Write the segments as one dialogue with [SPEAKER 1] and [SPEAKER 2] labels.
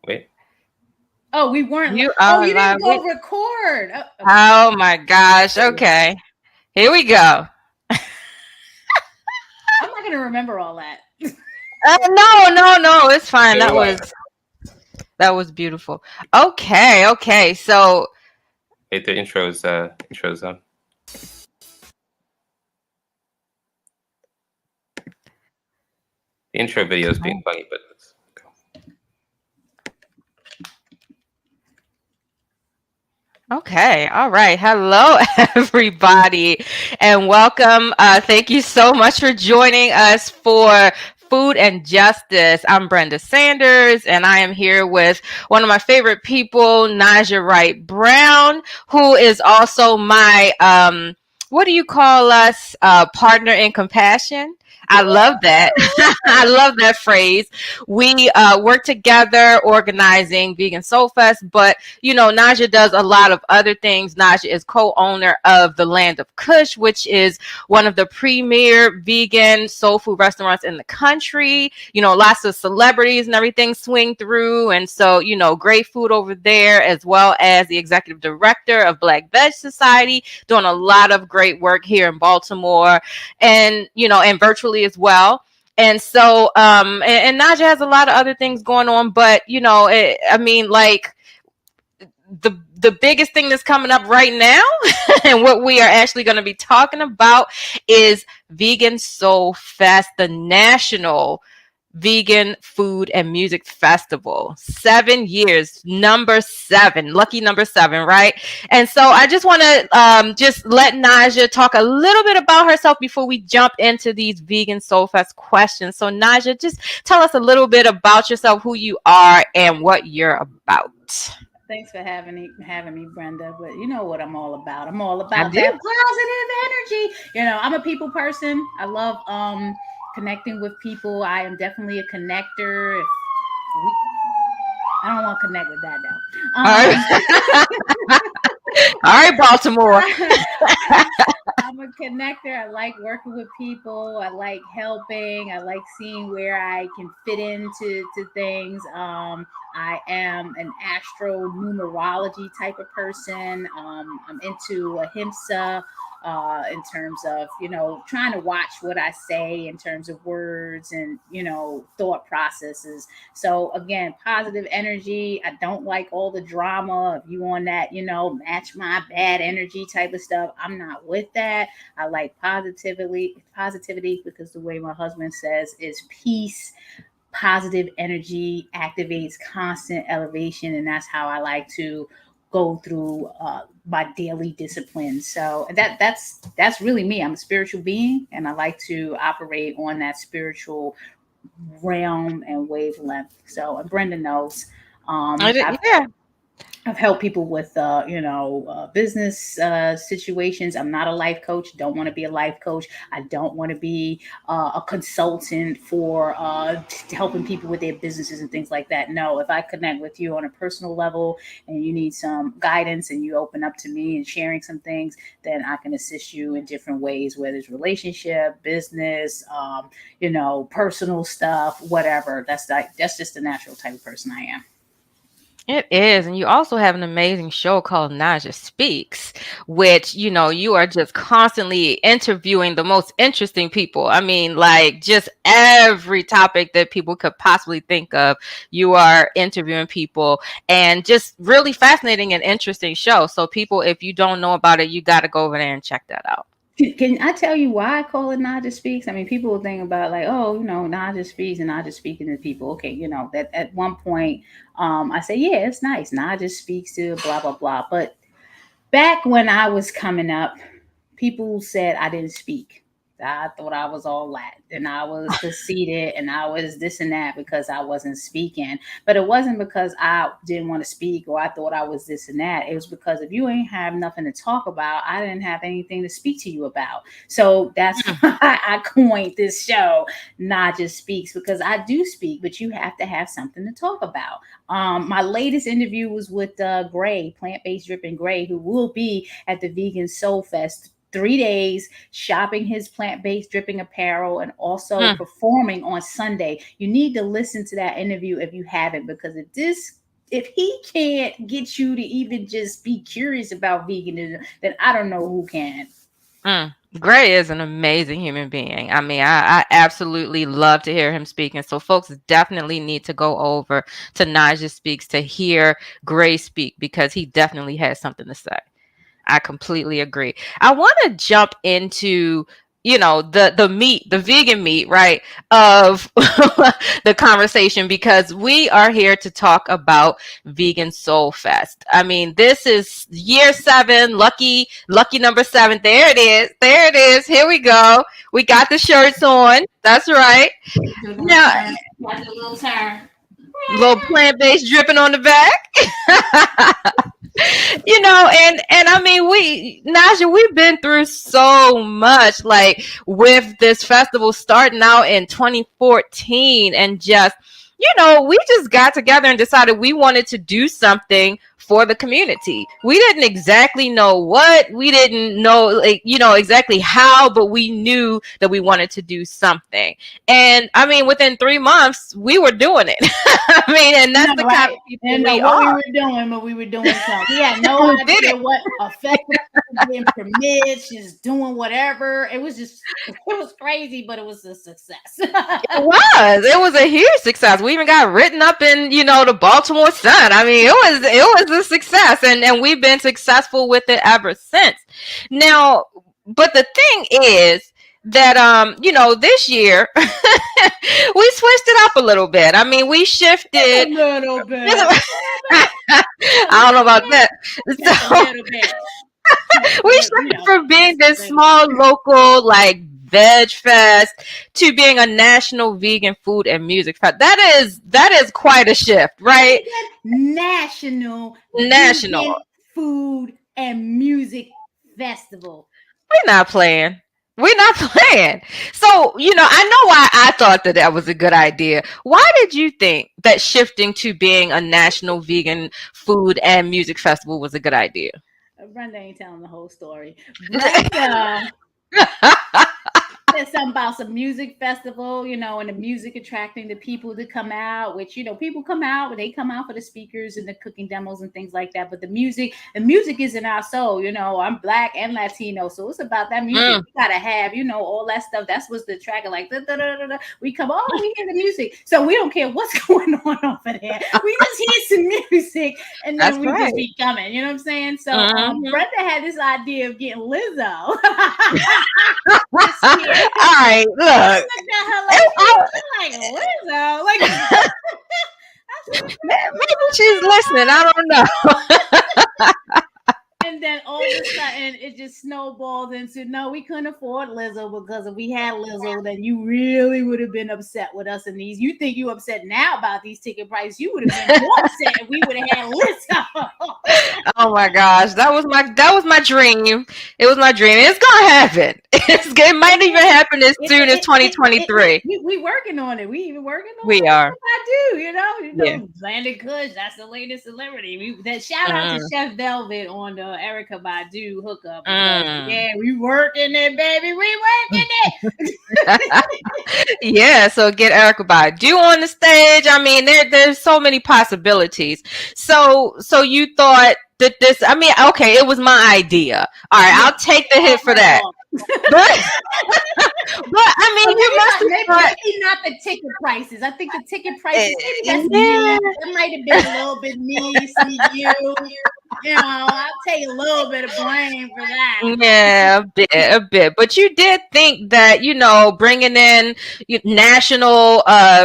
[SPEAKER 1] Wait.
[SPEAKER 2] Oh, we weren't.
[SPEAKER 3] You
[SPEAKER 2] Oh,
[SPEAKER 3] are
[SPEAKER 2] you didn't
[SPEAKER 3] live.
[SPEAKER 2] go record. Oh, okay.
[SPEAKER 3] Oh my gosh. Okay. Here we go.
[SPEAKER 2] I'm not gonna remember all that.
[SPEAKER 3] No. It's fine.
[SPEAKER 1] Okay,
[SPEAKER 3] That
[SPEAKER 1] what?
[SPEAKER 3] was beautiful. Okay. So
[SPEAKER 1] Hey, the intro's on. The intro video is being funny, but let's go.
[SPEAKER 3] okay. All right. Hello, everybody, and welcome. Thank you so much for joining us for Food and Justice. I'm Brenda Sanders, and I am here with one of my favorite people, Naijha Wright-Brown, who is also my what do you call us? Partner in compassion. I love that. I love that phrase. We work together organizing Vegan Soulfest, but Naijha does a lot of other things. Naijha is co-owner of the Land of Kush, which is one of the premier vegan soul food restaurants in the country. Lots of celebrities and everything swing through. And so, great food over there, as well as the executive director of Black Veg Society, doing a lot of great work here in Baltimore and, and virtually as well. And so, and Naijha has a lot of other things going on, but like the biggest thing that's coming up right now, and what we are actually going to be talking about is Vegan Soulfest, the national vegan food and music festival. 7 years, number 7, lucky number 7, right? And so I just want to just let Naijha talk a little bit about herself before we jump into these Vegan Soulfest questions. So Naijha, just tell us a little bit about yourself, who you are, and what you're about.
[SPEAKER 2] Thanks for having me, Brenda. But you know what I'm all about. I'm all
[SPEAKER 3] I
[SPEAKER 2] about that
[SPEAKER 3] do.
[SPEAKER 2] positive energy. I'm a people person. I love connecting with people. I am definitely a connector. If we, I don't want to connect with that though.
[SPEAKER 3] All right. All right, Baltimore.
[SPEAKER 2] I'm a connector. I like working with people. I like helping. I like seeing where I can fit into things. I am an astro numerology type of person. I'm into ahimsa in terms of trying to watch what I say in terms of words and thought processes. So again, positive energy. I don't like all the drama. If you on that match my bad energy type of stuff, I'm not with that. I like positivity because the way my husband says is peace. Positive energy activates constant elevation, and that's how I like to go through my daily disciplines. So that's really me. I'm a spiritual being, and I like to operate on that spiritual realm and wavelength. So, and Brenda knows. I've
[SPEAKER 3] Yeah.
[SPEAKER 2] I've helped people with, business situations. I'm not a life coach. Don't want to be a life coach. I don't want to be a consultant for helping people with their businesses and things like that. No, if I connect with you on a personal level and you need some guidance and you open up to me and sharing some things, then I can assist you in different ways, whether it's relationship, business, personal stuff, whatever. That's just the natural type of person I am.
[SPEAKER 3] It is. And you also have an amazing show called Naijha Speaks, which, you are just constantly interviewing the most interesting people. I mean, like just every topic that people could possibly think of, you are interviewing people, and just really fascinating and interesting show. So people, if you don't know about it, you got to go over there and check that out.
[SPEAKER 2] Can I tell you why I call it Naija Speaks? I mean, people will think about like, oh, Naija Speaks and Naija speaking to people. Okay, that at one point, I say, yeah, it's nice. Naija speaks to blah blah blah. But back when I was coming up, people said I didn't speak. I thought I was all that, and I was conceited, and I was this and that because I wasn't speaking. But it wasn't because I didn't want to speak or I thought I was this and that. It was because if you ain't have nothing to talk about, I didn't have anything to speak to you about. So that's why I coined this show, Not Just Speaks, because I do speak, but you have to have something to talk about. My latest interview was with Gray, plant-based dripping Gray, who will be at the Vegan Soul Fest 3 days shopping his plant-based dripping apparel and also performing on Sunday. You need to listen to that interview if you haven't, because if he can't get you to even just be curious about veganism, then I don't know who can.
[SPEAKER 3] Gray is an amazing human being. I mean, I absolutely love to hear him speak. And so folks definitely need to go over to Naijha Speaks to hear Gray speak, because he definitely has something to say. I completely agree. I want to jump into, the meat, the vegan meat, right, of the conversation, because we are here to talk about Vegan Soulfest. I mean, this is year 7, lucky number 7. There it is. Here we go. We got the shirts on. That's right. Now,
[SPEAKER 2] Watch a little turn.
[SPEAKER 3] Little plant-based dripping on the back. And I mean, Naijha, we've been through so much, like with this festival starting out in 2014, and just, we just got together and decided we wanted to do something for the community. We didn't exactly know what, we didn't know, exactly how, but we knew that we wanted to do something. And I mean, within 3 months, we were doing it. I mean, and that's the kind of people we are.
[SPEAKER 2] We were doing, but we were doing something. We had no idea what affected getting permits, just doing whatever. It was crazy, but it was a success.
[SPEAKER 3] It was a huge success. We even got written up in, the Baltimore Sun. I mean, it was a success, and we've been successful with it ever since. Now, but the thing is that this year we switched it up a little bit. I mean, we shifted
[SPEAKER 2] a little bit.
[SPEAKER 3] I don't know about that. We shifted from being this small local veg fest to being a national vegan food and music fest. That is quite a shift, right?
[SPEAKER 2] National vegan food and music festival.
[SPEAKER 3] We're not playing. So, I know why I thought that was a good idea. Why did you think that shifting to being a national vegan food and music festival was a good idea?
[SPEAKER 2] Brenda ain't telling the whole story. Brenda said something about some music festival, and the music attracting the people to come out, which, people come out, they come out for the speakers and the cooking demos and things like that. But the music is in our soul. I'm Black and Latino, so it's about that music. We gotta have, all that stuff. That's what's the track of we come, we hear the music. So we don't care what's going on over there. We just hear some music and then just be coming. You know what I'm saying? So Brenda had this idea of getting Lizzo.
[SPEAKER 3] All right, look.
[SPEAKER 2] Lizzo,
[SPEAKER 3] maybe she's listening. I don't know.
[SPEAKER 2] And then all of a sudden, it just snowballed into, no, we couldn't afford Lizzo, because if we had Lizzo, then you really would have been upset with us. And you think you upset now about these ticket prices? You would have been more upset if we would have had Lizzo.
[SPEAKER 3] Oh my gosh, that was my dream. It was my dream. It's gonna happen. It might even happen as soon as 2023.
[SPEAKER 2] We working on it. We even working on it.
[SPEAKER 3] We are.
[SPEAKER 2] I do. Landon Kush, that's the latest celebrity. Shout out to Chef Velvet on the Erykah Badu hookup. Yeah, we working it, baby. We working it.
[SPEAKER 3] Yeah, so get Erykah Badu on the stage. I mean, there's so many possibilities. So you thought that this, I mean, okay, it was my idea. All right, I'll take the hit for that. But I mean, you must have
[SPEAKER 2] maybe not the ticket prices. I think the ticket prices, maybe that's me. It might have been a little bit me, you. I'll take a little bit of blame for that.
[SPEAKER 3] Yeah, a bit. But you did think that, bringing in national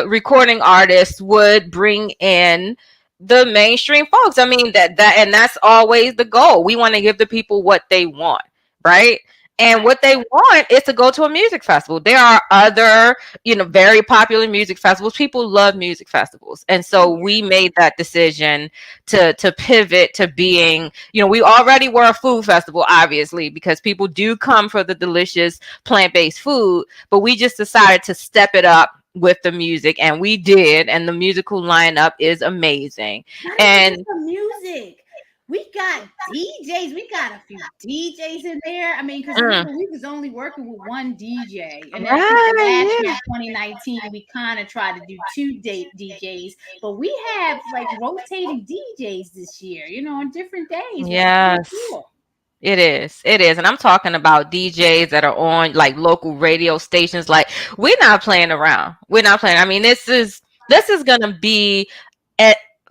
[SPEAKER 3] recording artists would bring in the mainstream folks. I mean, and that's always the goal. We want to give the people what they want, right? And what they want is to go to a music festival. There are other, very popular music festivals. People love music festivals. And so we made that decision to pivot to being, we already were a food festival, obviously, because people do come for the delicious plant-based food, but we just decided to step it up with the music, and we did, and the musical lineup is amazing.
[SPEAKER 2] And the music. we got DJs. We got a few DJs in there. I mean, because remember, we was only working with one DJ. And then I think the last year, 2019, we kind of tried to do two DJs. But we have like rotating DJs this year, you know, on different days.
[SPEAKER 3] Yes.
[SPEAKER 2] Cool.
[SPEAKER 3] It is. And I'm talking about DJs that are on like local radio stations. Like, we're not playing around. We're not playing. I mean, this is going to be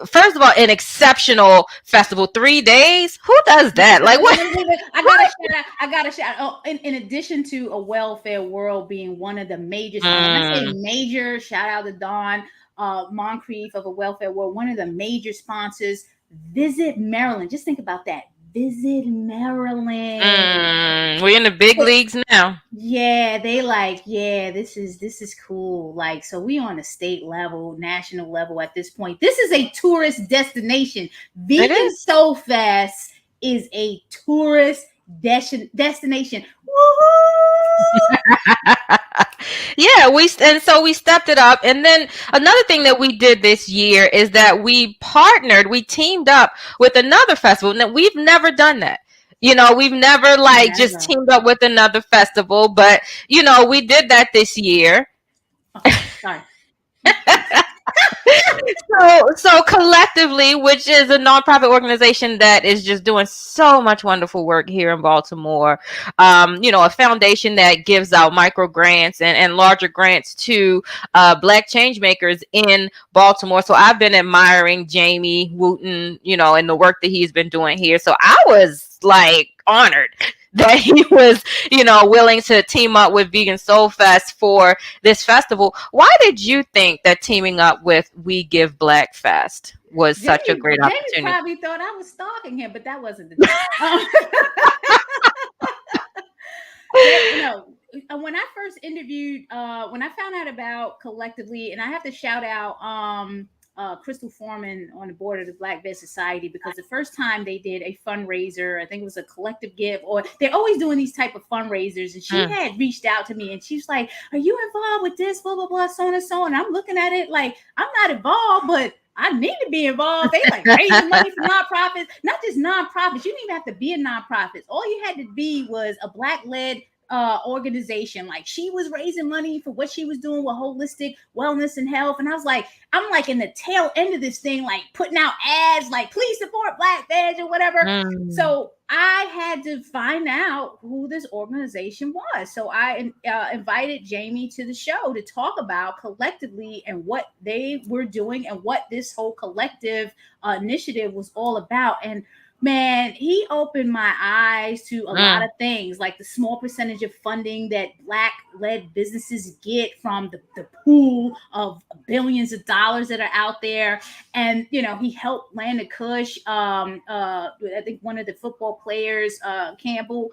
[SPEAKER 3] first of all, an exceptional festival. 3 days. Who does that? Like, what?
[SPEAKER 2] I gotta shout out. Oh, in addition to a welfare world being one of the major, when I say major, shout out to Dawn Moncrief of a welfare world, one of the major sponsors. Visit Maryland. Just think about that. Visit Maryland.
[SPEAKER 3] We're in the big leagues now.
[SPEAKER 2] Yeah, they like, yeah, this is cool. Like, so we on a state level, national level at this point. This is a tourist destination. Vegan Soulfest is a tourist destination. Woohoo!
[SPEAKER 3] Yeah, we stepped it up. And then another thing that we did this year is that we teamed up with another festival. Now, we've never done that. You know, we've never just teamed up with another festival, but you know, we did that this year.
[SPEAKER 2] Oh, sorry.
[SPEAKER 3] So collectively, which is a nonprofit organization that is just doing so much wonderful work here in Baltimore, you know, a foundation that gives out micro grants and larger grants to Black change makers in Baltimore. So I've been admiring Jamie Wooten, you know, and the work that he's been doing here. So I was like honored that he was, you know, willing to team up with Vegan Soulfest for this festival. Why did you think that teaming up with We Give Black Fest was such a great opportunity?
[SPEAKER 2] Jamie probably thought I was stalking him, but that wasn't the you know, when I first interviewed, when I found out about Collectively, and I have to shout out Crystal Foreman on the board of the Black Veg Society, because the first time they did a fundraiser, I think it was a collective give, or they're always doing these type of fundraisers, and she had reached out to me and she's like, are you involved with this, blah blah blah, so on and so on. I'm looking at it like, I'm not involved, but I need to be involved. They like raising money for nonprofits, not just nonprofits. You didn't even have to be a nonprofit. All you had to be was a Black-led organization. Like, she was raising money for what she was doing with holistic wellness and health, and I was like, I'm like in the tail end of this thing, like putting out ads like, please support Black Veg or whatever. So I had to find out who this organization was. So I invited Jamie to the show to talk about Collectively and what they were doing and what this whole collective initiative was all about. And man, he opened my eyes to a lot of things, like the small percentage of funding that Black-led businesses get from the pool of billions of dollars that are out there. And, you know, he helped land a Kush. I think one of the football players, Campbell,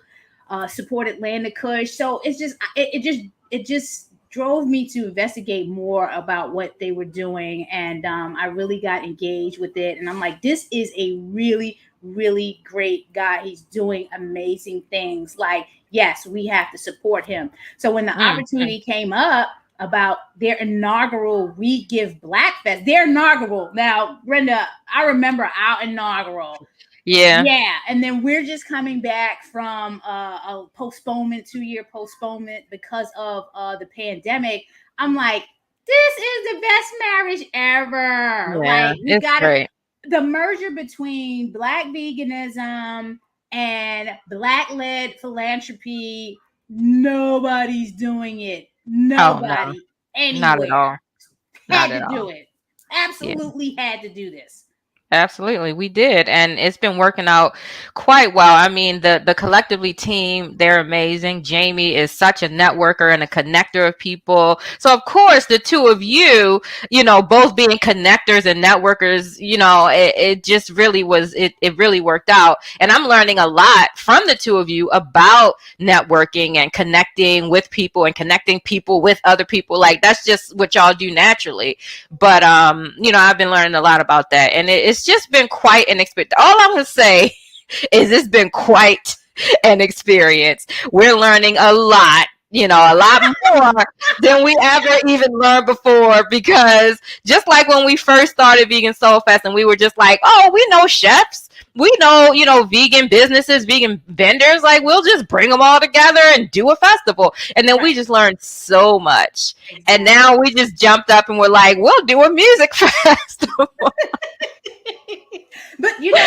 [SPEAKER 2] supported Land of Kush. So it's just, it just drove me to investigate more about what they were doing. And I really got engaged with it. And I'm like, this is a really, really great guy. He's doing amazing things. Like, yes, we have to support him. So when the opportunity came up about their inaugural We Give Black Fest, their inaugural. Now, Brenda, I remember our inaugural. Yeah. And then we're just coming back from a postponement, 2-year postponement because of the pandemic. I'm like, this is the best marriage ever.
[SPEAKER 3] Yeah,
[SPEAKER 2] like, we got great. The merger between Black veganism and Black-led philanthropy. Nobody's doing it. Nobody. Anywhere.
[SPEAKER 3] Not at all.
[SPEAKER 2] Had to do it. Absolutely had to do this.
[SPEAKER 3] Absolutely, we did, and it's been working out quite well. I mean, the Collectively team, they're amazing. Jamie is such a networker and a connector of people. So, of course, the two of you, you know, both being connectors and networkers, you know, it just really was, it really worked out. And I'm learning a lot from the two of you about networking and connecting with people and connecting people with other people. Like, that's just what y'all do naturally. But, you know, I've been learning a lot about that, and it's just been quite an experience. All I'm going to say is it's been quite an experience. We're learning a lot, you know, a lot more than we ever even learned before, because just like when we first started Vegan Soulfest and we were just like, oh, we know chefs, we know, vegan businesses, vegan vendors, like we'll just bring them all together and do a festival. And then we just learned so much.
[SPEAKER 2] Exactly.
[SPEAKER 3] And now we just jumped up and we're like, we'll do a music festival.
[SPEAKER 2] But you know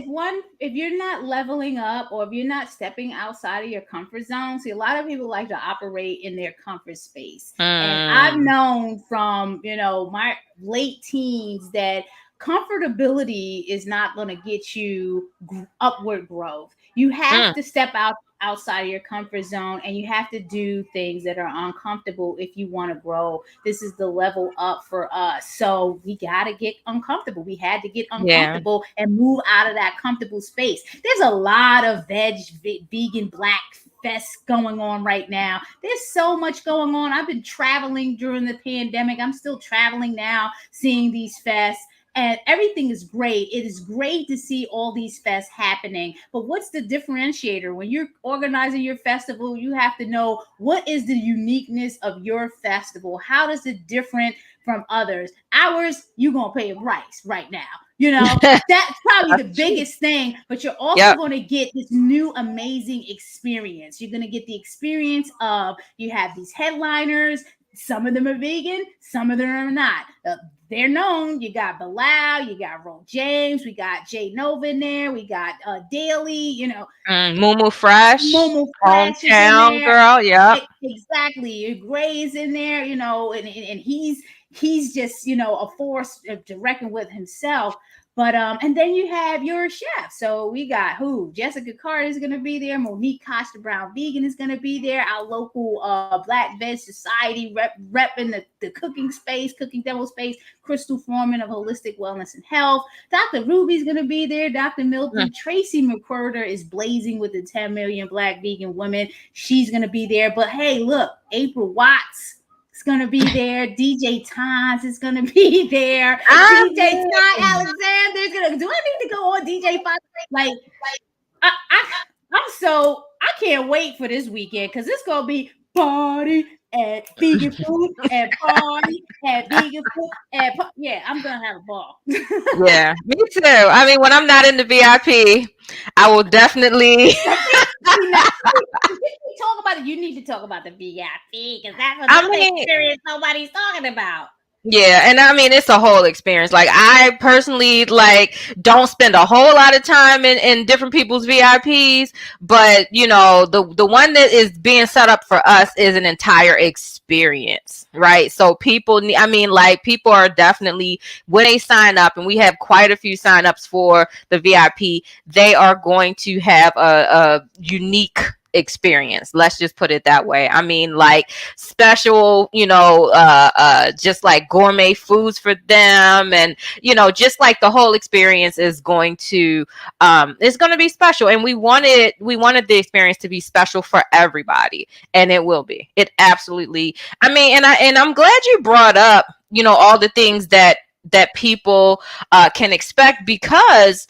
[SPEAKER 2] what? If you're not leveling up, or if you're not stepping outside of your comfort zone, see, a lot of people like to operate in their comfort space. And I've known from, my late teens that comfortability is not going to get you upward growth. You have to step outside of your comfort zone, and you have to do things that are uncomfortable if you want to grow. This is the level up for us. So we got to get uncomfortable. We had to get uncomfortable and move out of that comfortable space. There's a lot of vegan black fest going on right now. There's so much going on. I've been traveling during the pandemic. I'm still traveling now, seeing these fests. And everything is great. It is great to see all these fests happening. But what's the differentiator? When you're organizing your festival, you have to know what is the uniqueness of your festival. How does it different from others? Ours, you're going to pay a price right now. That's probably the biggest thing. But you're also going to get this new amazing experience. You're going to get the experience of, you have these headliners. Some of them are vegan, some of them are not. They're known. You got Bilal, you got Ro James, we got Jay Nova in there, we got Daily,
[SPEAKER 3] Mumu Fresh,
[SPEAKER 2] hometown
[SPEAKER 3] girl,
[SPEAKER 2] exactly. Gray's in there, and he's just a force to reckon with himself. But and then you have your chef. So we got Jessica Carter is going to be there. Monique Costa Brown Vegan is going to be there. Our local Black Veg Society repping the cooking demo space. Crystal Foreman of Holistic Wellness and Health. Dr. Ruby's going to be there. Dr. Milton. Tracy McCurder is blazing with the 10 million Black vegan women. She's going to be there. But hey, look, April Watts is going to be there. DJ Tons is going to be there. DJ Ty Alexander is going to. Do I need to go on DJ Fox? I can't wait for this weekend, because it's going to be party at vegan food and party at vegan food and I'm going to have a ball.
[SPEAKER 3] Yeah, me too. I mean, when I'm not in the VIP, I will definitely.
[SPEAKER 2] Talk about it. You need to talk about the VIP, because that's the experience nobody's talking about.
[SPEAKER 3] Yeah, and I mean, it's a whole experience. Like, I personally don't spend a whole lot of time in different people's VIPs, but the one that is being set up for us is an entire experience, right? So people are definitely, when they sign up, and we have quite a few signups for the VIP, they are going to have a unique experience. Let's just put it that way. I mean, special, just like gourmet foods for them, and just like the whole experience is going to be special. And we wanted the experience to be special for everybody, and it will be. It absolutely. I mean, and I'm glad you brought up all the things that people can expect, because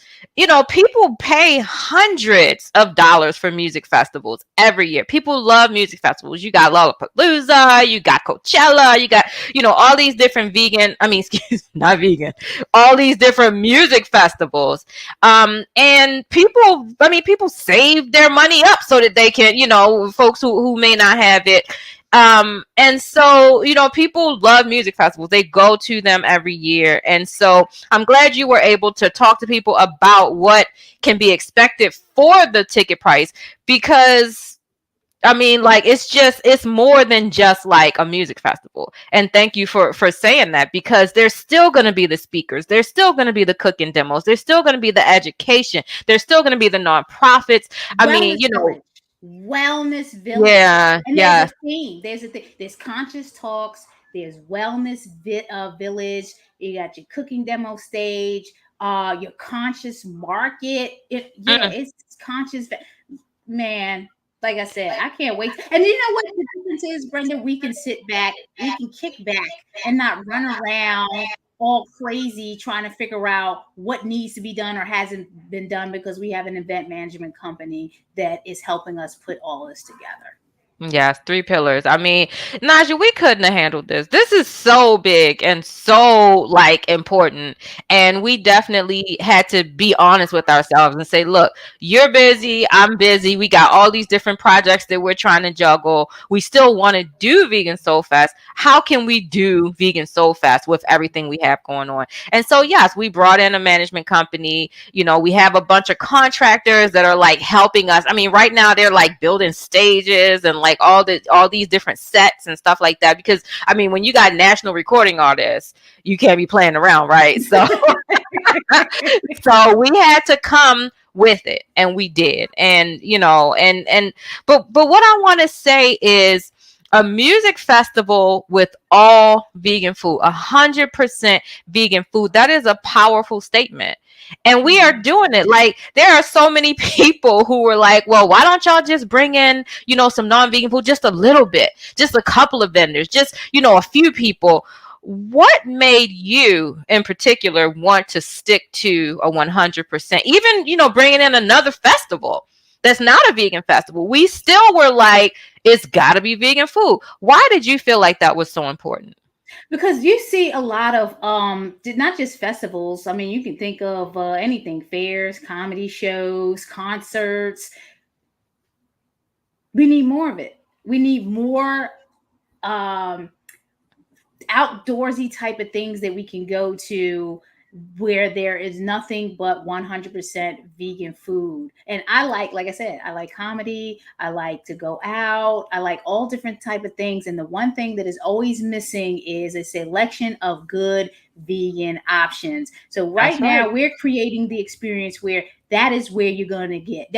[SPEAKER 3] people pay hundreds of dollars for music festivals every year. People love music festivals. You got Lollapalooza, you got Coachella, you got all these different not vegan, all these different music festivals. And people save their money up so that they can, folks who may not have it. And so, people love music festivals. They go to them every year. And so I'm glad you were able to talk to people about what can be expected for the ticket price, because it's more than just like a music festival. And thank you for saying that, because there's still going to be the speakers. There's still going to be the cooking demos. There's still going to be the education. There's still going to be the nonprofits.
[SPEAKER 2] Wellness village.
[SPEAKER 3] Yeah.
[SPEAKER 2] And there's a theme. There's conscious talks. There's wellness village. You got your cooking demo stage. Your conscious market. It's conscious. Man, like I said, I can't wait. And you know what the difference is, Brenda? We can sit back, we can kick back, and not run around all crazy trying to figure out what needs to be done or hasn't been done, because we have an event management company that is helping us put all this together.
[SPEAKER 3] Yes, three pillars. I mean, Naijha, we couldn't have handled this. This is so big and so like important. And we definitely had to be honest with ourselves and say, look, you're busy, I'm busy. We got all these different projects that we're trying to juggle. We still want to do Vegan Soul Fest. How can we do Vegan Soul Fest with everything we have going on? And so, yes, we brought in a management company. You know, we have a bunch of contractors that are like helping us. I mean, right now they're like building stages and like all these different sets and stuff like that, because I mean, when you got national recording artists, you can't be playing around, right? So so we had to come with it, and we did. And you know, but what I want to say is a music festival with all vegan food, 100% vegan food, that is a powerful statement. And we are doing it. Like, there are so many people who were like, well, why don't y'all just bring in, you know, some non-vegan food, just a little bit, just a couple of vendors, just, you know, a few people. What made you in particular want to stick to a 100%, even, you know, bringing in another festival that's not a vegan festival? We still were like, it's got to be vegan food. Why did you feel like that was so important?
[SPEAKER 2] Because you see a lot of not just festivals. I mean, you can think of anything, fairs, comedy shows, concerts. We need more of it. We need more outdoorsy type of things that we can go to, where there is nothing but 100% vegan food. And like I said, I like comedy, I like to go out, I like all different type of things. And the one thing that is always missing is a selection of good vegan options. So right now we're creating the experience where that is where you're going to get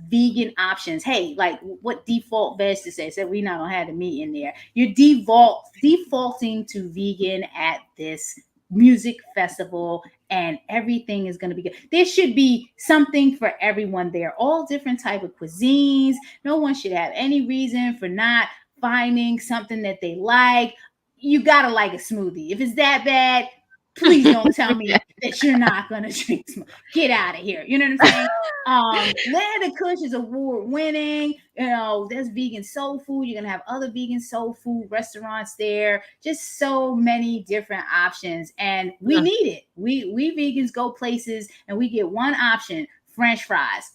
[SPEAKER 2] vegan options. Hey, like what Default Veg said we're not going to have the meat in there. You're defaulting to vegan at this music festival, and everything is going to be good. There should be something for everyone there, all different type of cuisines. No one should have any reason for not finding something that they like. You gotta like a smoothie. If it's that bad, please don't tell me that you're not gonna drink smoothie. Get out of here. You know what I'm saying? Land of Kush is award winning. You know, there's vegan soul food. You're gonna have other vegan soul food restaurants there. Just so many different options, and we need it. We vegans go places and we get one option: French fries.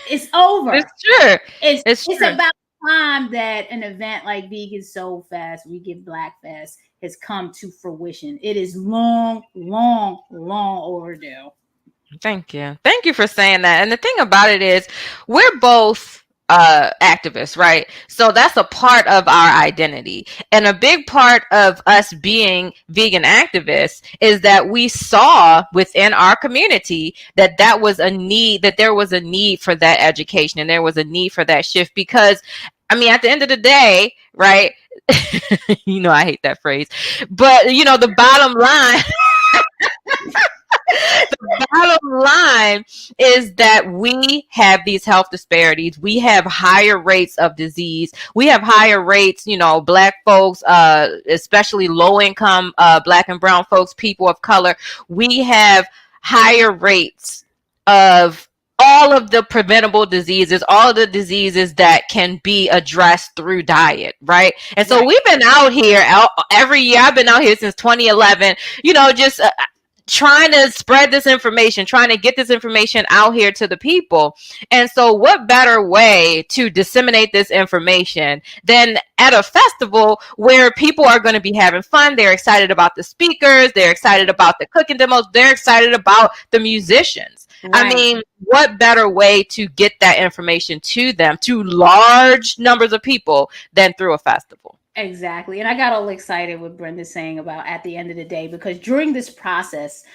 [SPEAKER 2] It's over.
[SPEAKER 3] It's true.
[SPEAKER 2] It's about time that an event like Vegan Soul Fest, We Give Black Fest, has come to fruition. It is long overdue.
[SPEAKER 3] Thank you for saying that. And the thing about it is, we're both activists, right? So that's a part of our identity. And a big part of us being vegan activists is that we saw within our community that there was a need for that education, and there was a need for that shift. Because I mean, at the end of the day, right? You know, I hate that phrase, but you know, the bottom line the bottom line is that we have these health disparities. We have higher rates of disease. We have higher rates, you know, Black folks, especially low income, Black and brown folks, people of color. We have higher rates of all of the preventable diseases, all of the diseases that can be addressed through diet, right? And so we've been out here every year. I've been out here since 2011, you know, just trying to spread this information, trying to get this information out here to the people. And so what better way to disseminate this information than at a festival where people are going to be having fun? They're excited about the speakers. They're excited about the cooking demos. They're excited about the musicians. Right. I mean, what better way to get that information to them, to large numbers of people, than through a festival?
[SPEAKER 2] Exactly. And I got all excited with Brenda saying about at the end of the day, because during this process,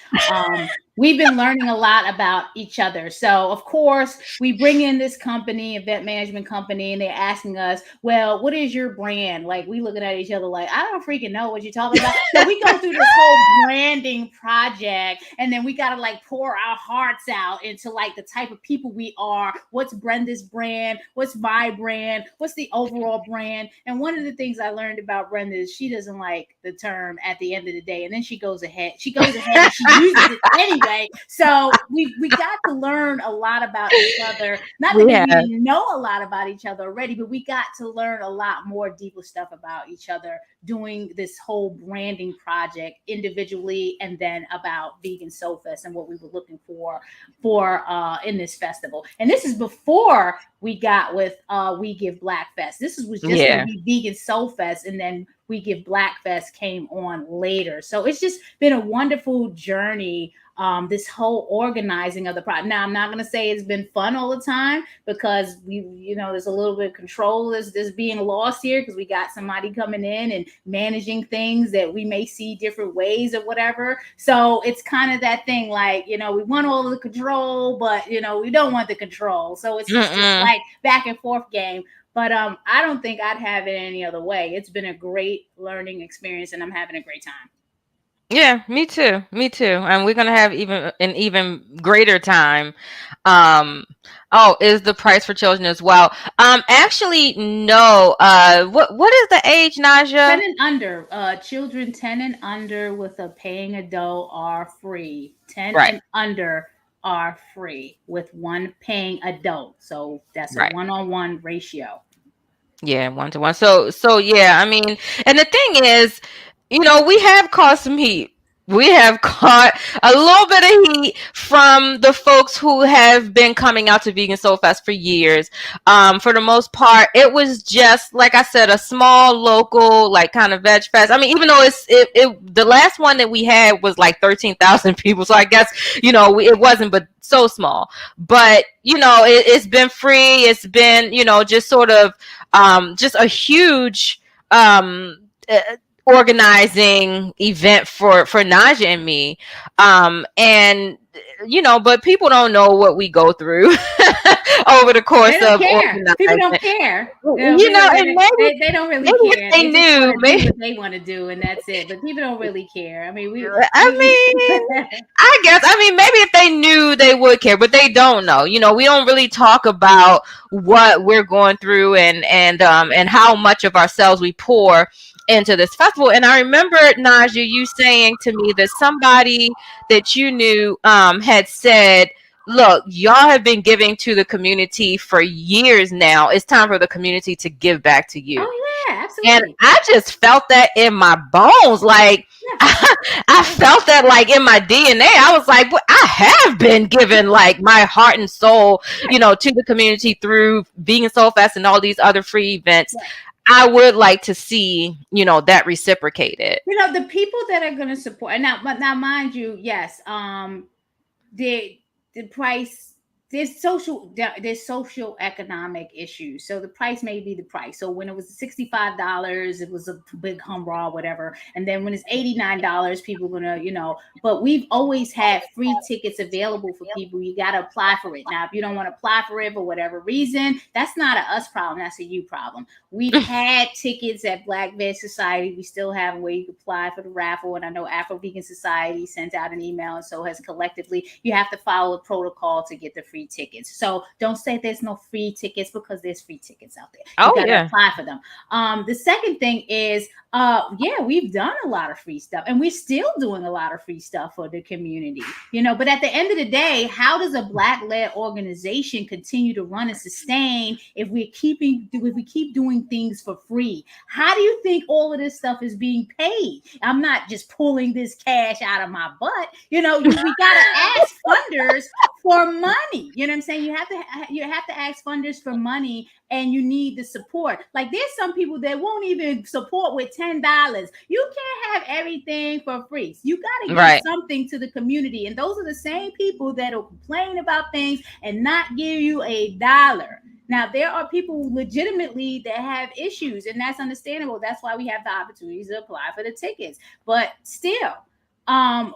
[SPEAKER 2] we've been learning a lot about each other. So, of course, we bring in this company, event management company, and they're asking us, well, what is your brand? Like, we looking at each other like, I don't freaking know what you're talking about. So we go through this whole branding project, and then we got to like pour our hearts out into like the type of people we are. What's Brenda's brand? What's my brand? What's the overall brand? And one of the things I learned about Brenda is she doesn't like the term at the end of the day. And then she goes ahead and she uses it anyway. anyway, so we got to learn a lot about each other. Not that
[SPEAKER 3] Yeah.
[SPEAKER 2] we didn't know a lot about each other already, but we got to learn a lot more deeper stuff about each other doing this whole branding project individually, and then about Vegan Soulfest and what we were looking for in this festival. And this is before we got with We Give Black Fest. This was just going to be Vegan Soulfest, and then We Give Black Fest came on later. So it's just been a wonderful journey. This whole organizing of the project. Now, I'm not going to say it's been fun all the time, because there's a little bit of control that's being lost here, because we got somebody coming in and managing things that we may see different ways or whatever. So it's kind of that thing, like, we want all of the control, but we don't want the control. So it's just this like back and forth game. But I don't think I'd have it any other way. It's been a great learning experience, and I'm having a great time.
[SPEAKER 3] Yeah, me too. And we're gonna have an even greater time. Is the price for children as well? Actually, no. What is the age, Naijha?
[SPEAKER 2] 10 and under. Children 10 and under with a paying adult are free. 10 and under are free with one paying adult. So that's a one-on-one ratio.
[SPEAKER 3] Yeah, 1-to-1. So yeah, I mean, and the thing is, we have caught some heat. We have caught a little bit of heat from the folks who have been coming out to Vegan Soulfest for years. For the most part, it was just, like I said, a small local, like, kind of veg fest. I mean, even though the last one that we had was like 13,000 people, so I guess it wasn't, but so small. But it's been free. It's been just sort of just a huge organizing event for Naijha and me, and but people don't know what we go through over the course of organizing.
[SPEAKER 2] People don't care.
[SPEAKER 3] And maybe
[SPEAKER 2] they don't really care.
[SPEAKER 3] They knew
[SPEAKER 2] maybe what they want to do, and that's it. But people don't really care. I mean,
[SPEAKER 3] I guess. I mean, maybe if they knew, they would care, but they don't know. We don't really talk about what we're going through and how much of ourselves we pour into this festival. And I remember, Naijha, you saying to me that somebody that you knew had said, look, y'all have been giving to the community for years now. It's time for the community to give back to you.
[SPEAKER 2] Oh, yeah, absolutely.
[SPEAKER 3] And I just felt that in my bones. Like, I felt that like in my DNA. I was like, well, I have been giving like my heart and soul, to the community through Vegan Soulfest and all these other free events. Yeah. I would like to see, that reciprocated.
[SPEAKER 2] The people that are going to support now, mind you, yes, the price. There's social economic issues. So the price may be the price. So when it was $65, it was a big humrah, whatever. And then when it's $89, people are gonna, but we've always had free tickets available for people. You got to apply for it. Now, if you don't want to apply for it for whatever reason, that's not a us problem. That's a you problem. We've had tickets at Black Veg Society. We still have where you can apply for the raffle. And I know Afro Vegan Society sent out an email, and so has collectively. You have to follow a protocol to get the free tickets. So don't say there's no free tickets, because there's free tickets out there. You gotta apply for them. The second thing is, we've done a lot of free stuff, and we're still doing a lot of free stuff for the community, but at the end of the day, how does a Black-led organization continue to run and sustain if we keep doing things for free? How do you think all of this stuff is being paid? I'm not just pulling this cash out of my butt. We gotta ask funders for money. You know what I'm saying? You have to ask funders for money, and you need the support. Like, there's some people that won't even support with $10. You can't have everything for free. You got to give something to the community. And those are the same people that will complain about things and not give you $1. Now, there are people legitimately that have issues, and that's understandable. That's why we have the opportunities to apply for the tickets. But still,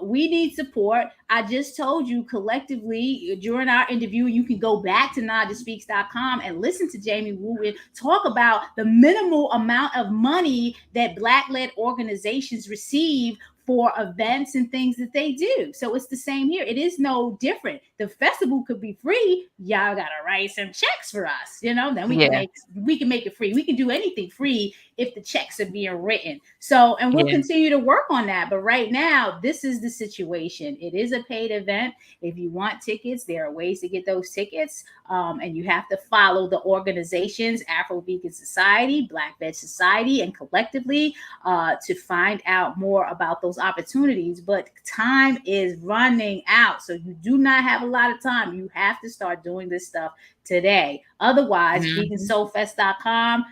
[SPEAKER 2] we need support. I just told you collectively during our interview, you can go back to NaijhaSpeaks.com and listen to Jamie Wu talk about the minimal amount of money that Black-led organizations receive for events and things that they do. So it's the same here. It is no different. The festival could be free. Y'all gotta write some checks for us, then we can make it free. We can do anything free if the checks are being written. So, and we'll continue to work on that. But right now, this is the situation. It is a paid event. If you want tickets, there are ways to get those tickets. And you have to follow the organizations, Afro Vegan Society, Black Veg Society, and collectively to find out more about those opportunities. But time is running out. So you do not have a lot of time. You have to start doing this stuff today. Otherwise, vegansoulfest.com,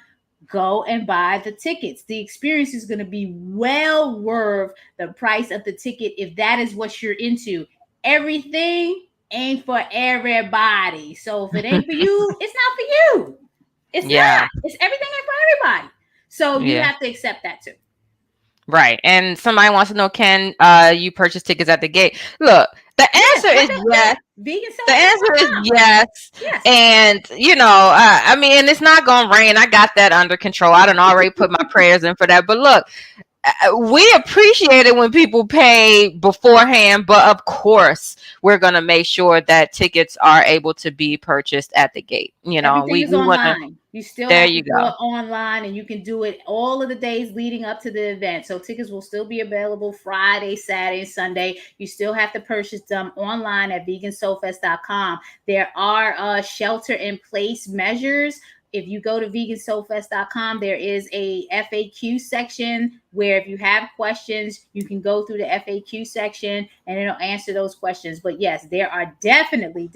[SPEAKER 2] go and buy the tickets. The experience is going to be well worth the price of the ticket if that is what you're into. Everything ain't for everybody. So if it ain't for you, it's not for you. It's not. It's everything ain't for everybody. So you have to accept that too.
[SPEAKER 3] Right. And somebody wants to know, can you purchase tickets at the gate? Look, the answer is yes. The answer is yes. And, you know, I mean, and it's not going to rain. I got that under control. I done already put my prayers in for that. But look, we appreciate it when people pay beforehand, but of course we're going to make sure that tickets are able to be purchased at the gate. You know,
[SPEAKER 2] we online. You still
[SPEAKER 3] there
[SPEAKER 2] have
[SPEAKER 3] you
[SPEAKER 2] to
[SPEAKER 3] go
[SPEAKER 2] do it online, and you can do it all of the days leading up to the event. So tickets will still be available Friday, Saturday, and Sunday. You still have to purchase them online at vegansoulfest.com. There are shelter in place measures. If you go to vegansoulfest.com, there is a FAQ section where if you have questions, you can go through the FAQ section and it'll answer those questions. But yes, there are definitely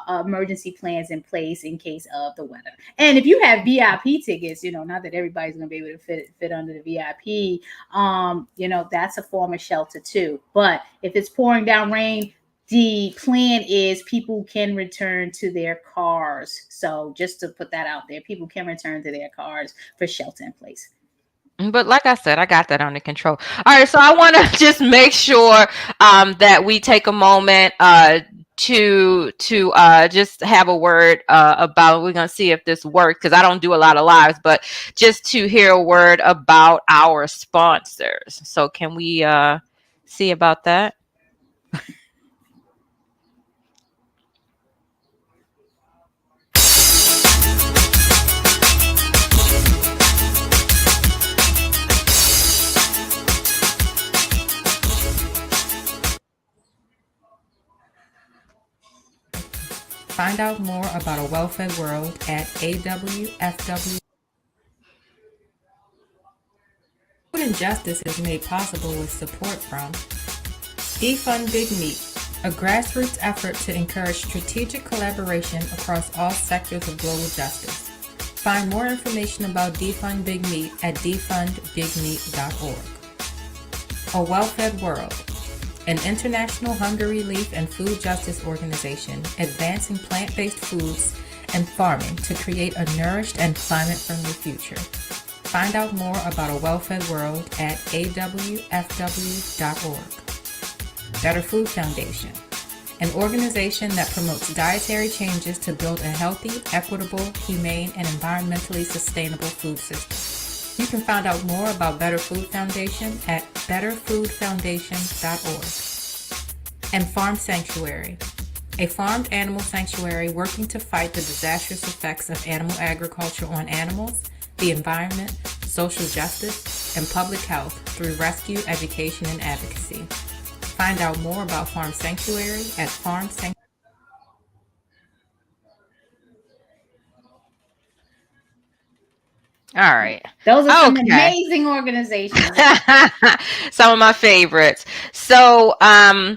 [SPEAKER 2] emergency plans in place in case of the weather. And if you have VIP tickets, you know, not that everybody's going to be able to fit under the VIP, you know, that's a form of shelter too. But if it's pouring down rain, the plan is people can return to their cars. So just to put that out there, people can return to their cars for shelter in place.
[SPEAKER 3] But like I said, I got that under control. All right, so I want to just make sure that we take a moment to just have a word about. We're gonna see if this works because I don't do a lot of lives, but just to hear a word about our sponsors. So can we see about that?
[SPEAKER 4] Find out more about a well-fed world at AWFW. Food and justice is made possible with support from Defund Big Meat, a grassroots effort to encourage strategic collaboration across all sectors of global justice. Find more information about Defund Big Meat at defundbigmeat.org. A Well-Fed World, an international hunger relief and food justice organization advancing plant-based foods and farming to create a nourished and climate-friendly future. Find out more about a well-fed world at awfw.org. Better Food Foundation, an organization that promotes dietary changes to build a healthy, equitable, humane, and environmentally sustainable food system. You can find out more about Better Food Foundation at betterfoodfoundation.org. And Farm Sanctuary, a farmed animal sanctuary working to fight the disastrous effects of animal agriculture on animals, the environment, social justice, and public health through rescue, education, and advocacy. Find out more about Farm Sanctuary at farmsanctuary.
[SPEAKER 3] All right.
[SPEAKER 2] Those are some amazing organizations.
[SPEAKER 3] Some of my favorites. So, I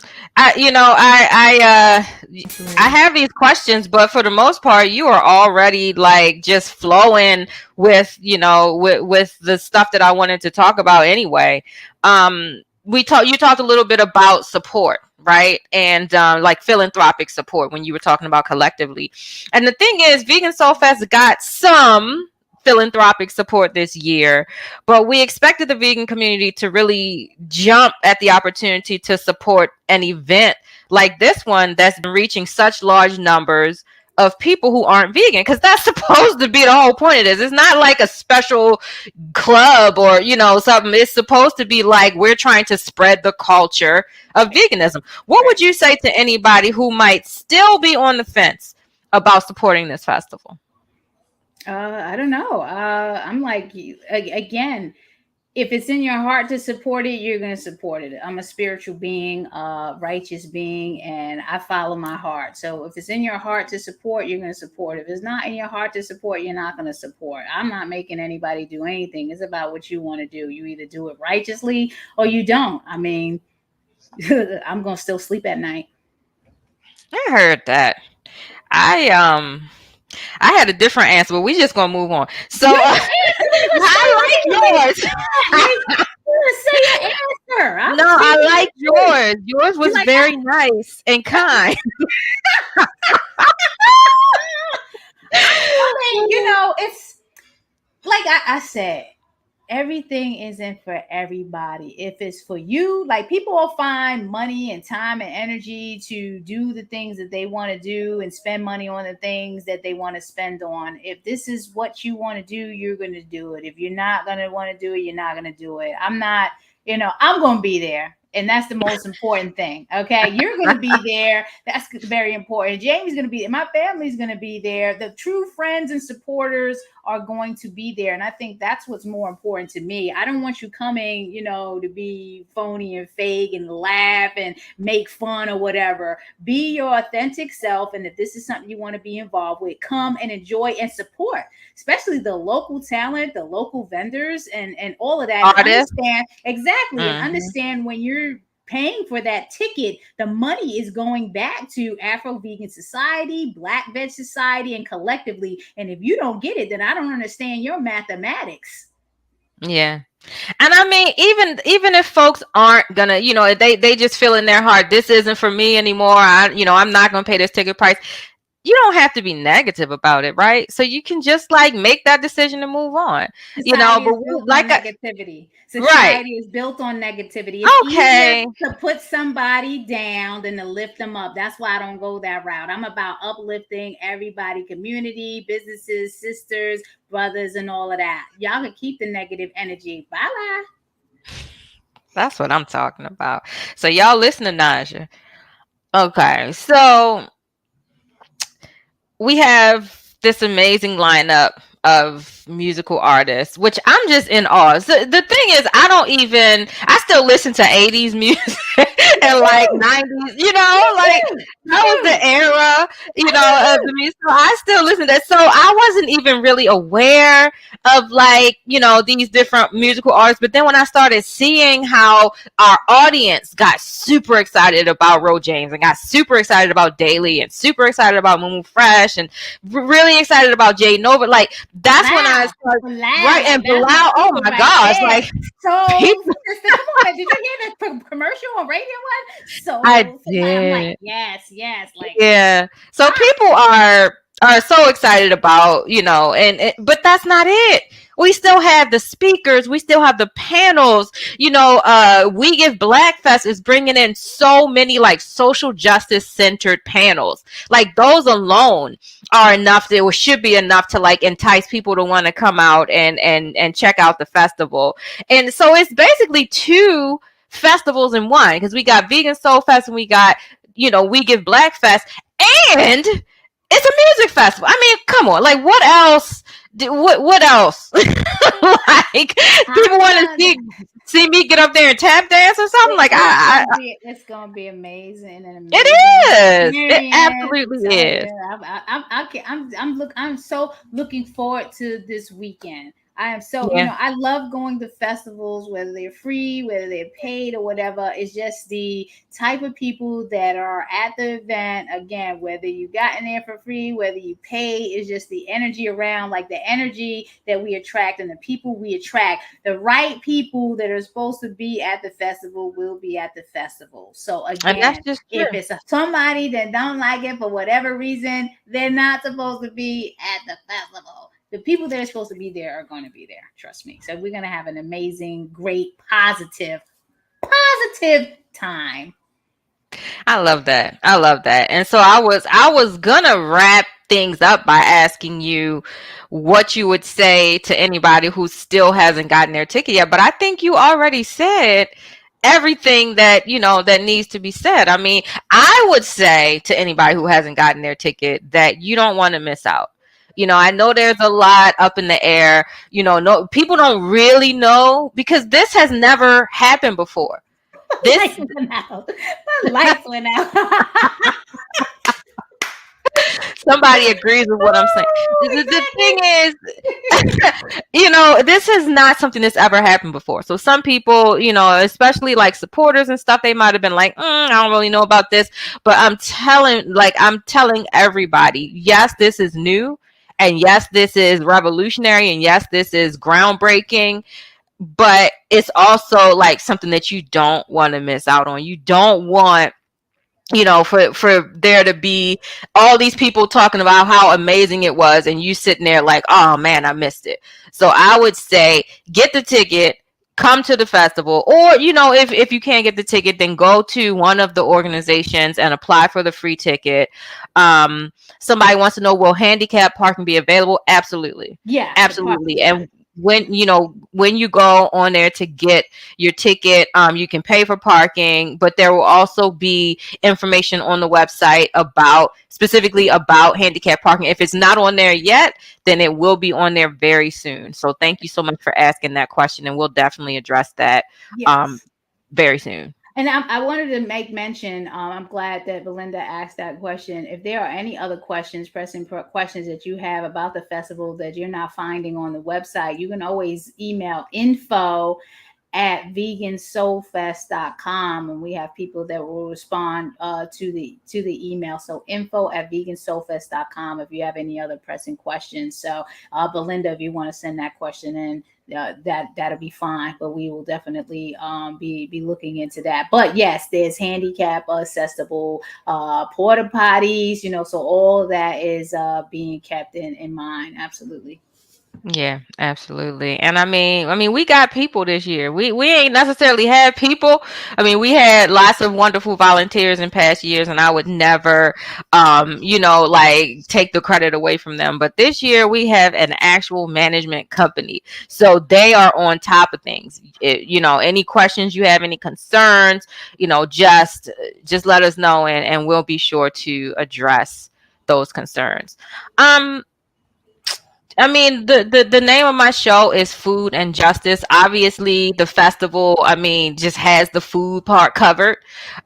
[SPEAKER 3] have these questions, but for the most part, you are already like just flowing with, with the stuff that I wanted to talk about anyway. You talked a little bit about support, right? And like philanthropic support when you were talking about collectively. And the thing is, Vegan Soulfest got some philanthropic support this year, but we expected the vegan community to really jump at the opportunity to support an event like this one that's been reaching such large numbers of people who aren't vegan, because that's supposed to be the whole point of this. It's not like a special club or something. It's supposed to be like we're trying to spread the culture of veganism. What would you say to anybody who might still be on the fence about supporting this festival?
[SPEAKER 2] I don't know. I'm like, again, if it's in your heart to support it, you're going to support it. I'm a spiritual being, righteous being, and I follow my heart. So if it's in your heart to support, you're going to support. If it's not in your heart to support, you're not going to support. I'm not making anybody do anything. It's about what you want to do. You either do it righteously or you don't. I mean, I'm going to still sleep at night.
[SPEAKER 3] I heard that. I had a different answer, but we just gonna move on. So I like yours.
[SPEAKER 2] Say your answer.
[SPEAKER 3] No, I like yours. Yours was like very nice and kind.
[SPEAKER 2] I mean, it's like I said, everything isn't for everybody. If it's for you, like people will find money and time and energy to do the things that they want to do and spend money on the things that they want to spend on. If this is what you want to do, you're going to do it. If you're not going to want to do it, you're not going to do it. I'm not, I'm going to be there. And that's the most important thing. Okay. You're going to be there. That's very important. Jamie's going to be there. My family's going to be there. The true friends and supporters are going to be there. And I think that's what's more important to me. I don't want you coming, to be phony and fake and laugh and make fun or whatever. Be your authentic self. And if this is something you want to be involved with, come and enjoy and support, especially the local talent, the local vendors and all of that.
[SPEAKER 3] Artists.
[SPEAKER 2] Understand exactly. And understand when you're paying for that ticket, the money is going back to Afro Vegan Society, Black Veg Society, and collectively. And if you don't get it, then I don't understand your mathematics.
[SPEAKER 3] Yeah. And I mean, even if folks aren't gonna, they just feel in their heart, this isn't for me anymore. I'm not gonna pay this ticket price. You don't have to be negative about it, right? So you can just like make that decision and move on.
[SPEAKER 2] Society
[SPEAKER 3] but like
[SPEAKER 2] negativity. Society is built on negativity. It's easier to put somebody down than to lift them up. That's why I don't go that route. I'm about uplifting everybody, community, businesses, sisters, brothers, and all of that. Y'all can keep the negative energy. Bye-bye.
[SPEAKER 3] That's what I'm talking about. So y'all listen to Naijha. Okay, so we have this amazing lineup of musical artists, which I'm just in awe. So the thing is, I still listen to 80s music and like 90s, that was the era, of the music. So I still listen to that. So I wasn't even really aware of these different musical artists. But then when I started seeing how our audience got super excited about Ro James and got super excited about Daily and super excited about Mumu Fresh and really excited about Jay Nova, that's when I started, right? And Bilal, oh my gosh,
[SPEAKER 2] so people, come on, did you hear the commercial on Radio One? So
[SPEAKER 3] I did.
[SPEAKER 2] I'm like, yes,
[SPEAKER 3] yeah. So people are so excited about, but that's not it. We still have the speakers. We still have the panels. We Give Black Fest is bringing in so many social justice centered panels. Those alone are enough. Should be enough to entice people to want to come out and check out the festival. And so it's basically two festivals in one, because we got Vegan Soulfest and we got, We Give Black Fest, and it's a music festival. I mean, come on, what else? What else? People want to see me get up there and tap dance or something.
[SPEAKER 2] It's gonna be amazing and amazing.
[SPEAKER 3] It is. It absolutely is.
[SPEAKER 2] I'm so looking forward to this weekend. I am so, I love going to festivals, whether they're free, whether they're paid or whatever. It's just the type of people that are at the event. Again, whether you got in there for free, whether you pay, it's just the energy around, the energy that we attract and the people we attract. The right people that are supposed to be at the festival will be at the festival. So again, if it's somebody that don't like it for whatever reason, they're not supposed to be at the festival. The people that are supposed to be there are going to be there. Trust me. So we're going to have an amazing, great, positive time.
[SPEAKER 3] I love that. And so I was going to wrap things up by asking you what you would say to anybody who still hasn't gotten their ticket yet. But I think you already said everything that, that needs to be said. I mean, I would say to anybody who hasn't gotten their ticket that you don't want to miss out. I know there's a lot up in the air. No, people don't really know because this has never happened before. This
[SPEAKER 2] lights went out. My lights went out.
[SPEAKER 3] Somebody agrees with what I'm saying. The thing is, this is not something that's ever happened before. So some people, especially like supporters and stuff, they might have been like, I don't really know about this. But I'm telling everybody, yes, this is new. And yes, this is revolutionary. And yes, this is groundbreaking. But it's also like something that you don't want to miss out on. You don't want for there to be all these people talking about how amazing it was and you sitting there like, oh man, I missed it. So I would say get the ticket, come to the festival, or if you can't get the ticket, then go to one of the organizations and apply for the free ticket. Somebody wants to know, will handicap parking be available? Absolutely.
[SPEAKER 2] Yeah,
[SPEAKER 3] absolutely. And when you go on there to get your ticket, you can pay for parking, but there will also be information on the website specifically about handicap parking. If it's not on there yet, then it will be on there very soon. So thank you so much for asking that question, and we'll definitely address that very soon.
[SPEAKER 2] And I wanted to make mention, I'm glad that Belinda asked that question. If there are any other pressing questions that you have about the festival that you're not finding on the website, you can always email info@vegansoulfest.com, and we have people that will respond to the email. So info@vegansoulfest.com if you have any other pressing questions. So Belinda, if you want to send that question in, that'll be fine, but we will definitely be looking into that. But yes, there's handicap accessible porta potties, so all that is being kept in mind. Absolutely.
[SPEAKER 3] Yeah, absolutely. And I mean, we got people this year. We ain't necessarily had people. I mean, we had lots of wonderful volunteers in past years, and I would never, take the credit away from them. But this year we have an actual management company, so they are on top of things. Any questions you have, any concerns, just let us know, and we'll be sure to address those concerns. I mean, the name of my show is Food and Justice. Obviously, the festival, just has the food part covered.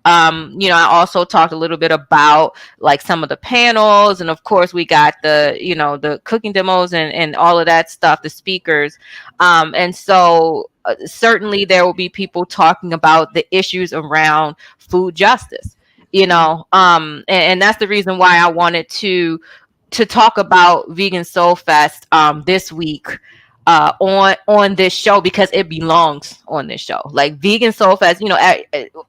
[SPEAKER 3] I also talked a little bit about like some of the panels, and of course, we got the cooking demos and all of that stuff, the speakers. And so certainly there will be people talking about the issues around food justice, and that's the reason why I wanted to talk about Vegan Soulfest this week on this show, because it belongs on this show. Like Vegan Soulfest,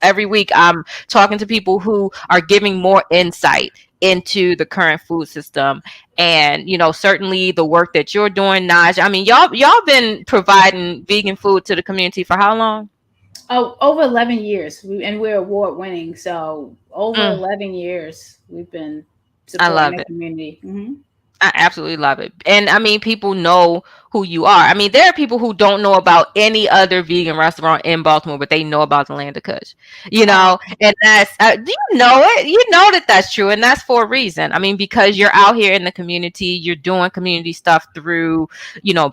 [SPEAKER 3] every week I'm talking to people who are giving more insight into the current food system, and certainly the work that you're doing, Naijha. I mean, y'all been providing vegan food to the community for how long?
[SPEAKER 2] Oh, over 11 years, and we're award winning. So over 11 years we've been supporting the community. Mm-hmm.
[SPEAKER 3] I absolutely love it. And I mean, people know who you are. I mean, there are people who don't know about any other vegan restaurant in Baltimore, but they know about the Land of Kush, and that's, do you know it? You know that's true. And that's for a reason. I mean, because you're out here in the community, you're doing community stuff through,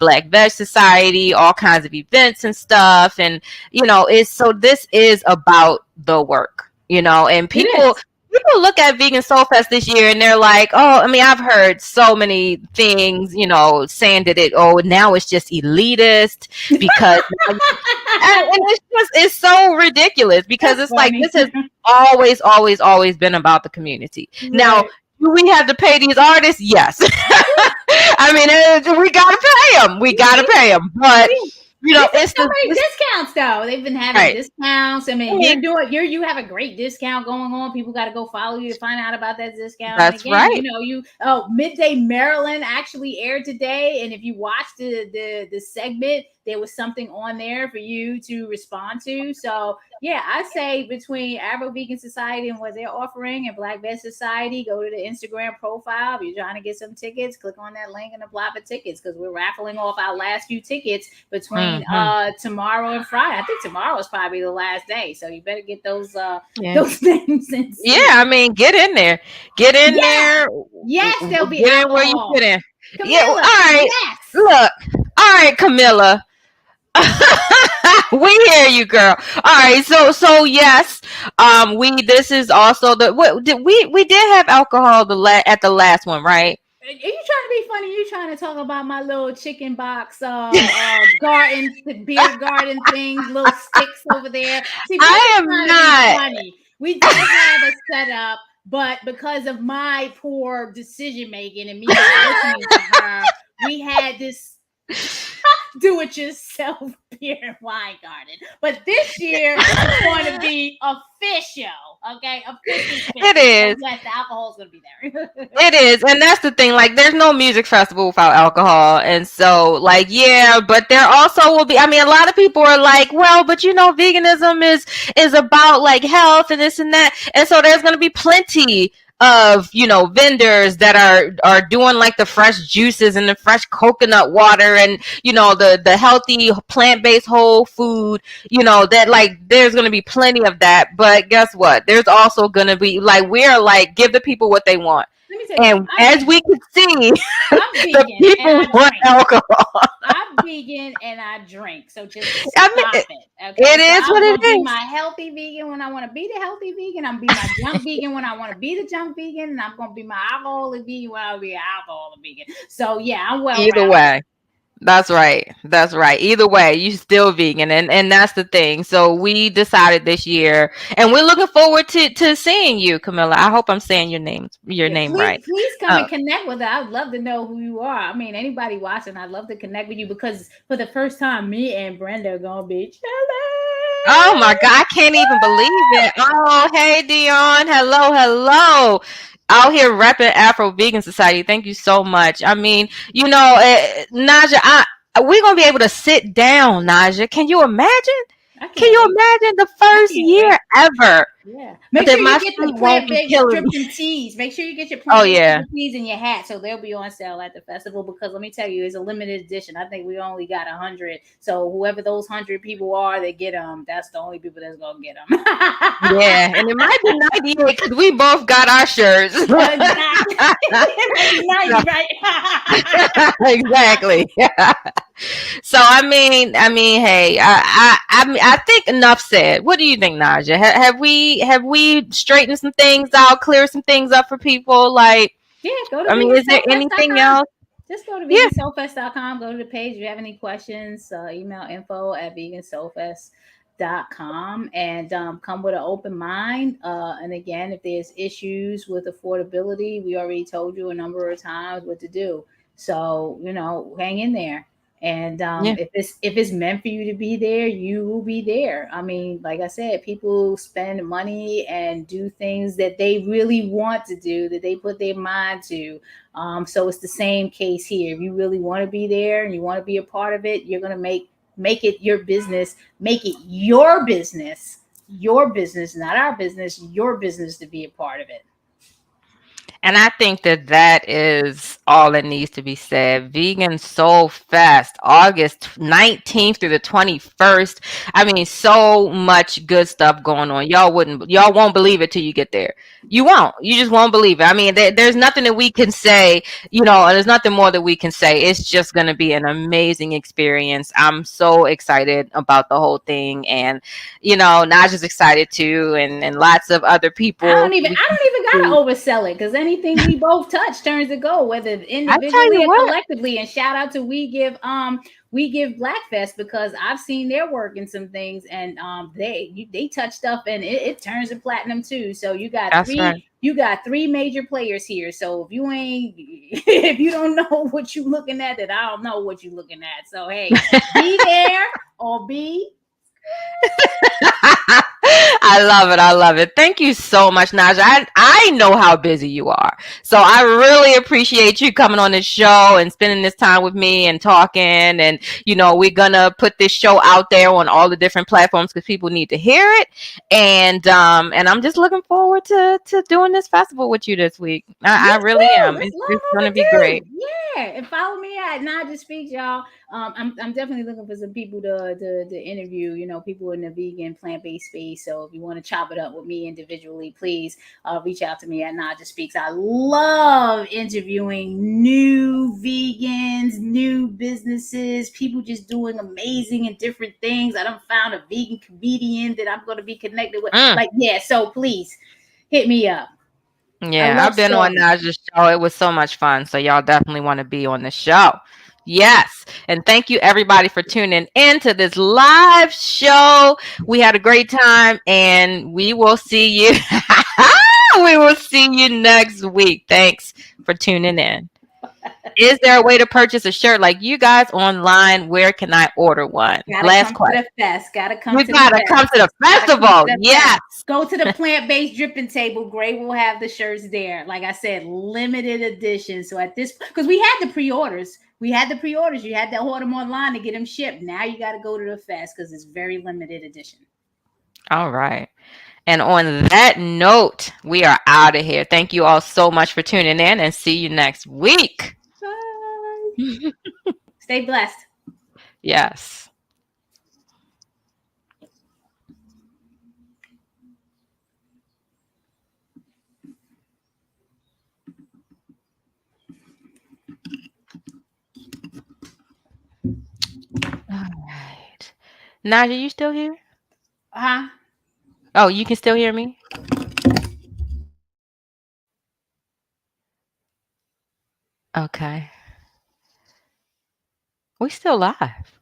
[SPEAKER 3] Black Veg Society, all kinds of events and stuff. And, this is about the work, and people look at Vegan Soulfest this year and they're like, oh, I mean, I've heard so many things, saying that now it's just elitist because and it's so ridiculous, because it's funny. Like, this has always been about the community. Right. Now, do we have to pay these artists? Yes. I mean, we gotta pay them, but it's
[SPEAKER 2] discounts though. They've been having discounts. I mean, you have a great discount going on. People got to go follow you to find out about that discount.
[SPEAKER 3] That's right.
[SPEAKER 2] Midday Maryland actually aired today, and if you watch the segment, there was something on there for you to respond to. So yeah, I say between Afro Vegan Society and what they're offering and Black Veg Society, go to the Instagram profile. If you're trying to get some tickets, click on that link and apply for tickets, because we're raffling off our last few tickets between tomorrow and Friday. I think tomorrow is probably the last day, so you better get those things in.
[SPEAKER 3] Yeah, I mean, get in there. There.
[SPEAKER 2] Yes, they'll be
[SPEAKER 3] get in where you fit in. Yeah, all
[SPEAKER 2] Camilla,
[SPEAKER 3] right.
[SPEAKER 2] yes.
[SPEAKER 3] Look, all right, Camilla. We hear you, girl. All right, so yes, this is also the what did we did have alcohol at the last one, right?
[SPEAKER 2] Are you trying to be funny? You trying to talk about my little chicken box garden, beer garden things, little sticks over there? See, Brenda's
[SPEAKER 3] I am
[SPEAKER 2] trying to be
[SPEAKER 3] not.
[SPEAKER 2] funny. We did have a setup, but because of my poor decision making and me not listening to her, we had this do-it-yourself beer and wine garden. But this year it's going to be official. Okay, official.
[SPEAKER 3] It is.
[SPEAKER 2] So yes, the alcohol's going to be there.
[SPEAKER 3] It is, and that's the thing. Like, there's no music festival without alcohol, and so, like, yeah. But there also will be. I mean, a lot of people are like, well, but veganism is about like health and this and that, and so there's going to be plenty of vendors that are doing like the fresh juices and the fresh coconut water and the healthy plant-based whole food, that like there's going to be plenty of that. But guess what, there's also going to be like, we're like, give the people what they want. And as we can see, the people want alcohol.
[SPEAKER 2] I'm vegan and I drink, so just stop it. Okay?
[SPEAKER 3] It is what it is.
[SPEAKER 2] I'm my healthy vegan when I want to be the healthy vegan. I'm be my junk vegan when I want to be the junk vegan, and I'm gonna be my alcoholic vegan when I want to be an alcoholic vegan. So yeah, I'm well.
[SPEAKER 3] Either way. That's right. Either way, you still vegan, and that's the thing. So we decided this year, and we're looking forward to seeing you, Camilla. I hope I'm saying your name right.
[SPEAKER 2] Please come and connect with us. I'd love to know who you are. I mean, anybody watching, I'd love to connect with you, because for the first time, me and Brenda are gonna be chilling.
[SPEAKER 3] Oh my God, I can't even believe it. Oh, hey Dion, hello. Out here repping Afro Vegan Society. Thank you so much. I mean, Naijha, we're going to be able to sit down, Naijha. Can you imagine? Can you imagine the first year ever?
[SPEAKER 2] Yeah. Make sure you get the plant-based dripping teas. Make sure you get your plant-based teas in your hat, so they'll be on sale at the festival, because let me tell you, it's a limited edition. I think we only got 100. So whoever those 100 people are that get them, that's the only people that's going to get them.
[SPEAKER 3] Yeah, and it might be 98 because we both got our shirts. Exactly. So I mean, hey, I think enough said. What do you think, Naijha? Have we straightened some things out, cleared some things up for people? Like,
[SPEAKER 2] yeah, go to. I mean,
[SPEAKER 3] is there anything else?
[SPEAKER 2] Just go to vegansoulfest.com. Go to the page. If you have any questions, email info@vegansoulfest.com, and come with an open mind. And again, if there's issues with affordability, we already told you a number of times what to do. So hang in there. And if it's meant for you to be there, you will be there. I mean, like I said, people spend money and do things that they really want to do, that they put their mind to. So it's the same case here. If you really want to be there and you want to be a part of it, you're going to make it your business. Make it your business, not our business, your business to be a part of it.
[SPEAKER 3] And I think that is all that needs to be said. Vegan Soul Fest, August 19th through the 21st. I mean, so much good stuff going on. Y'all won't believe it till you get there. You won't. You just won't believe it. I mean, there's nothing that we can say, there's nothing more that we can say. It's just going to be an amazing experience. I'm so excited about the whole thing. And, Naijha's excited too. And lots of other people. I don't even
[SPEAKER 2] gotta oversell it, because anything we both touch turns to gold, whether individually or collectively. And shout out to We Give Blackfest, because I've seen their work in some things, and they touch stuff and it turns to platinum too. So you got three major players here. So if you don't know what you're looking at, then I don't know what you're looking at. So hey, be there or be.
[SPEAKER 3] I love it. Thank you so much, Naijha. I know how busy you are, so I really appreciate you coming on this show and spending this time with me and talking. And we're gonna put this show out there on all the different platforms, because people need to hear it. And I'm just looking forward to doing this festival with you this week. I really am. It's gonna be great.
[SPEAKER 2] Yeah, and follow me at Naijha Speaks, y'all. I'm definitely looking for some people to interview, people in the vegan plant-based space. So if you want to chop it up with me individually, please reach reach out to me at Naijha Speaks. I love interviewing new vegans, new businesses, people just doing amazing and different things. I done found a vegan comedian that I'm going to be connected with. Like, yeah, so please hit me up.
[SPEAKER 3] Yeah, I've been on Naijha's show. It was so much fun. So y'all definitely want to be on the show. Yes. And thank you everybody for tuning in to this live show. We had a great time and we will see you. We will see you next week. Thanks for tuning in. Is there a way to purchase a shirt like you guys online? Where can I order one? Last question.
[SPEAKER 2] Gotta come to
[SPEAKER 3] the festival. Yes.
[SPEAKER 2] Go to the plant-based dripping table. Gray will have the shirts there. Like I said, limited edition. So at this, because we had the pre-orders. You had to order them online to get them shipped. Now you got to go to the fest because it's very limited edition.
[SPEAKER 3] All right. And on that note, we are out of here. Thank you all so much for tuning in and see you next week.
[SPEAKER 2] Bye. Stay blessed.
[SPEAKER 3] Yes. All right. Naijha, you still here?
[SPEAKER 2] Huh?
[SPEAKER 3] Oh, you can still hear me? Okay. We still live.